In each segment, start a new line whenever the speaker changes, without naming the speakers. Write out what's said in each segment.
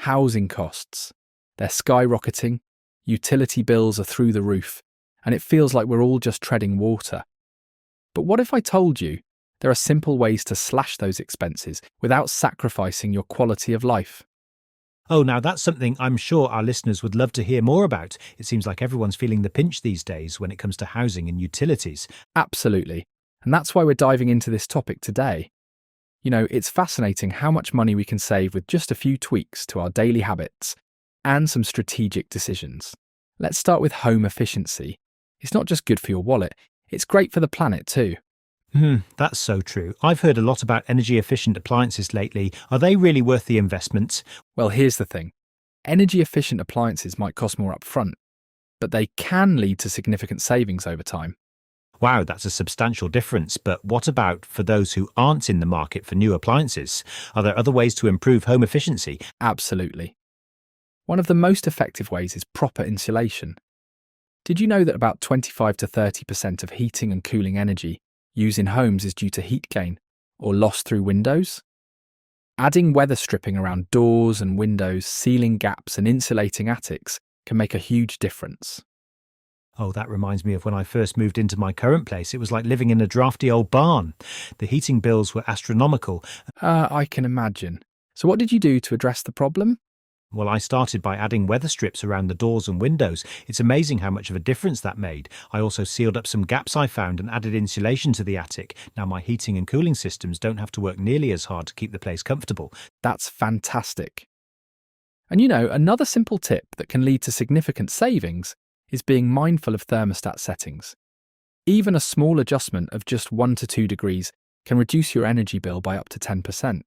Housing costs. They're skyrocketing, utility bills are through the roof, and it feels like we're all just treading water. But what if I told you there are simple ways to slash those expenses without sacrificing your quality of life?
Oh, now that's something I'm sure our listeners would love to hear more about. It seems like everyone's feeling the pinch these days when it comes to housing and utilities.
Absolutely. And that's why we're diving into this topic today. It's fascinating how much money we can save with just a few tweaks to our daily habits and some strategic decisions. Let's start with home efficiency. It's not just good for your wallet, it's great for the planet too.
That's so true. I've heard a lot about energy efficient appliances lately. Are they really worth the investment?
Well, here's the thing. Energy efficient appliances might cost more upfront, but they can lead to significant savings over time.
Wow, that's a substantial difference. But what about for those who aren't in the market for new appliances? Are there other ways to improve home efficiency?
Absolutely. One of the most effective ways is proper insulation. Did you know that about 25 to 30% of heating and cooling energy used in homes is due to heat gain or loss through windows? Adding weather stripping around doors and windows, sealing gaps and insulating attics can make a huge difference.
Oh, that reminds me of when I first moved into my current place. It was like living in a drafty old barn. The heating bills were astronomical.
I can imagine. So what did you do to address the problem?
Well, I started by adding weather strips around the doors and windows. It's amazing how much of a difference that made. I also sealed up some gaps I found and added insulation to the attic. Now my heating and cooling systems don't have to work nearly as hard to keep the place comfortable.
That's fantastic. And another simple tip that can lead to significant savings is being mindful of thermostat settings. Even a small adjustment of just 1 to 2 degrees can reduce your energy bill by up to 10%.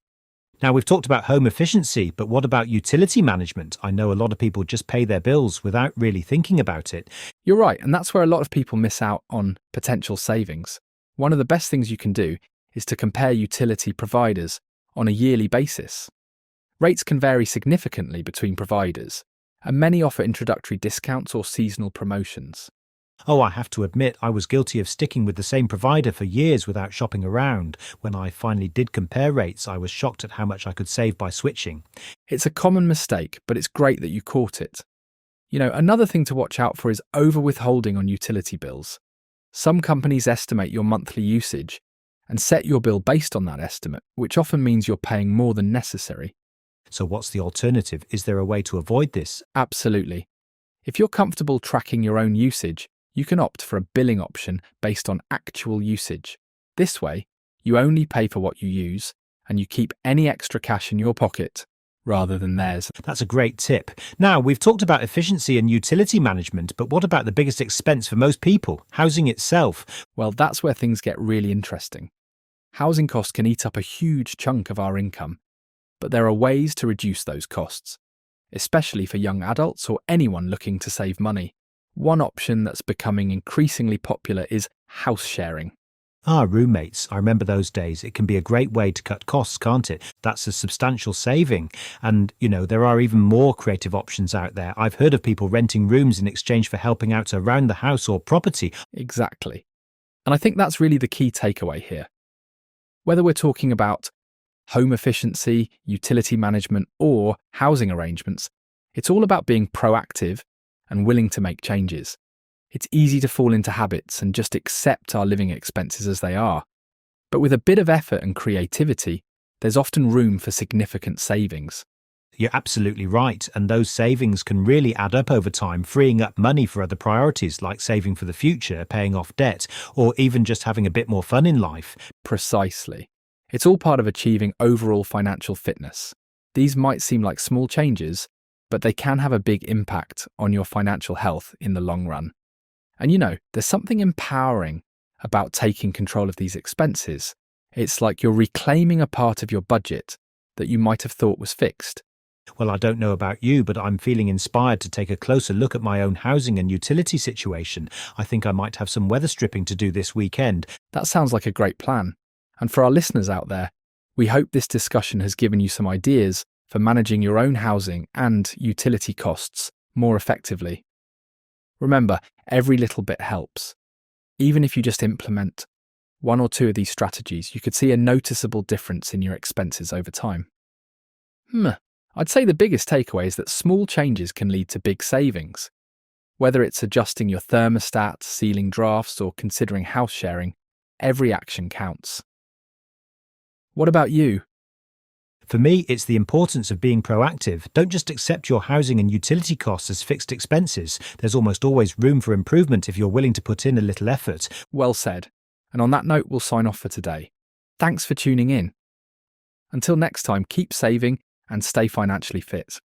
Now, we've talked about home efficiency, but what about utility management? I know a lot of people just pay their bills without really thinking about it.
You're right, and that's where a lot of people miss out on potential savings. One of the best things you can do is to compare utility providers on a yearly basis. Rates can vary significantly between providers, and many offer introductory discounts or seasonal promotions.
Oh, I have to admit, I was guilty of sticking with the same provider for years without shopping around. When I finally did compare rates, I was shocked at how much I could save by switching.
It's a common mistake, but it's great that you caught it. Another thing to watch out for is over-withholding on utility bills. Some companies estimate your monthly usage and set your bill based on that estimate, which often means you're paying more than necessary.
So what's the alternative? Is there a way to avoid this?
Absolutely. If you're comfortable tracking your own usage, you can opt for a billing option based on actual usage. This way, you only pay for what you use and you keep any extra cash in your pocket rather than theirs.
That's a great tip. Now, we've talked about efficiency and utility management, but what about the biggest expense for most people, housing itself?
Well, that's where things get really interesting. Housing costs can eat up a huge chunk of our income, but there are ways to reduce those costs, especially for young adults or anyone looking to save money. One option that's becoming increasingly popular is house sharing.
Roommates. I remember those days. It can be a great way to cut costs, can't it? That's a substantial saving. And, there are even more creative options out there. I've heard of people renting rooms in exchange for helping out around the house or property.
Exactly. And I think that's really the key takeaway here. Whether we're talking about home efficiency, utility management, or housing arrangements, it's all about being proactive and willing to make changes. It's easy to fall into habits and just accept our living expenses as they are. But with a bit of effort and creativity, there's often room for significant savings.
You're absolutely right. And those savings can really add up over time, freeing up money for other priorities like saving for the future, paying off debt, or even just having a bit more fun in life.
Precisely. It's all part of achieving overall financial fitness. These might seem like small changes, but they can have a big impact on your financial health in the long run. And there's something empowering about taking control of these expenses. It's like you're reclaiming a part of your budget that you might have thought was fixed.
Well, I don't know about you, but I'm feeling inspired to take a closer look at my own housing and utility situation. I think I might have some weather stripping to do this weekend.
That sounds like a great plan. And for our listeners out there, we hope this discussion has given you some ideas for managing your own housing and utility costs more effectively. Remember, every little bit helps. Even if you just implement 1 or 2 of these strategies, you could see a noticeable difference in your expenses over time. I'd say the biggest takeaway is that small changes can lead to big savings. Whether it's adjusting your thermostat, sealing drafts, or considering house sharing, every action counts. What about you?
For me, it's the importance of being proactive. Don't just accept your housing and utility costs as fixed expenses. There's almost always room for improvement if you're willing to put in a little effort.
Well said. And on that note, we'll sign off for today. Thanks for tuning in. Until next time, keep saving and stay financially fit.